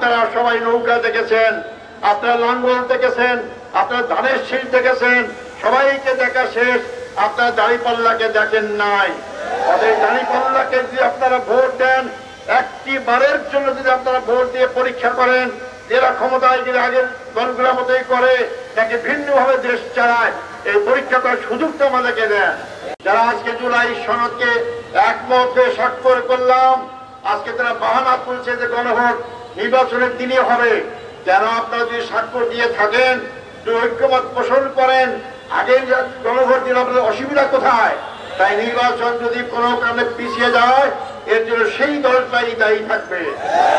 আপনারা সবাই নৌকা দেখেছেন, আপনারা লাঙ্গল দেখেছেন, আপনারা ধানের শীষ দেখেছেন, সবাইকে দেখা শেষ। আপনারা দাঁড়িপাল্লাকে দেখেন নাই। অতএব দাঁড়িপাল্লাকে যদি আপনারা ভোট দেন, একটি বারের জন্য যদি আপনারা ভোট দিয়ে পরীক্ষা করেন, এরা ক্ষমতায় গেলে আগের দলগুলোর মতোই করে নাকি ভিন্নভাবে দেশ চালায়, এই পরীক্ষা করার সুযোগটা আমাদেরকে দেন। যারা আজকে জুলাই সনদকে একমত হয়ে স্বাক্ষর করলাম, আজকে তারা বাহানা তুলছে যে গণভোট নির্বাচনের দিনই হবে। কেন আপনারা যদি স্বাক্ষর দিয়ে থাকেন, ঐক্যমত পোষণ করেন, আগে গণভোট দিলে আপনাদের অসুবিধা কোথায়? তাই নির্বাচন যদি কোনো কারণে পিছিয়ে যায়, এর জন্য সেই দলটাই দায়ী থাকবে।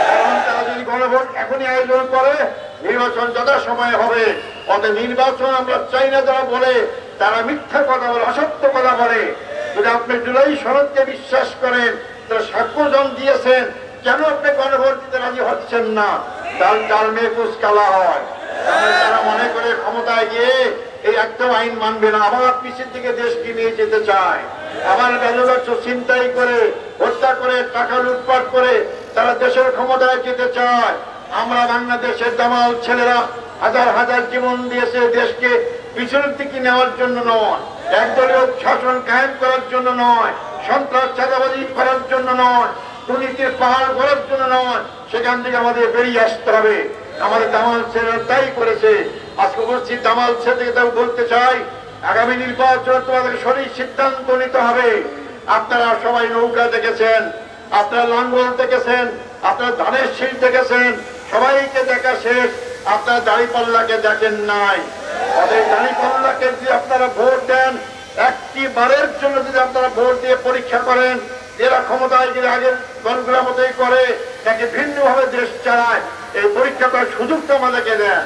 কারণ তারা যদি গণভোট এখনই আয়োজন করে, নির্বাচন যথা সময় হবে। অতএব নির্বাচন আমরা চাই না যারা বলে, তারা মিথ্যা কথা বলে, অসত্য কথা বলে। যদি আপনি জুলাই সনদকে বিশ্বাস করেন, তারা স্বাক্ষর দিয়েছেন, কেন আপনি গণভোট দিতে রাজি হচ্ছেন না? তার চাল মেয়ে কুচ কালা হয়। তারা মনে করে ক্ষমতায় গিয়ে এই একটা আইন মানবে না, আবার পিছের দিকে দেশকে নিয়ে যেতে চায়, আবার বেলবাক্স ছিনতাই করে, হত্যা করে, টাকা লুটপাট করে তারা দেশের ক্ষমতায় যেতে চায়। আমরা বাংলাদেশের দামাল ছেলেরা হাজার হাজার জীবন দিয়েছে দেশকে পিছনের দিকে নেওয়ার জন্য নয়, একদলীয় শাসন কায়েম করার জন্য নয়, সন্ত্রাস চাঁদাবাজি করার জন্য নয়, দুর্নীতির পাহাড় করার জন্য নয়। সেখান থেকে আমাদের বেরিয়ে আসতে হবে। আমাদের দামাল ছেলেরা তাই করেছে। আজকে বলছি দামাল ছেলেকে তাও বলতে চাই, আগামী নির্বাচন তোমাদের সঠিক সিদ্ধান্ত নিতে হবে। আপনারা সবাই নৌকা দেখেছেন, আপনারা লাঙ্গল দেখেছেন, আপনারা ধানের শীষ দেখেছেন, সবাইকে দেখা শেষ। আপনারা দাঁড়িপাল্লাকে দেখেন নাই। অতএব দাঁড়িপাল্লাকে যদি আপনারা ভোট দেন, একটি বারের জন্য যদি আপনারা ভোট দিয়ে পরীক্ষা করেন, এরা ক্ষমতায় গেলে আগের দলগুলোর মতোই করে নাকি ভিন্নভাবে দেশ চালায়, এই পরীক্ষা করার সুযোগটা আমাদেরকে দেন।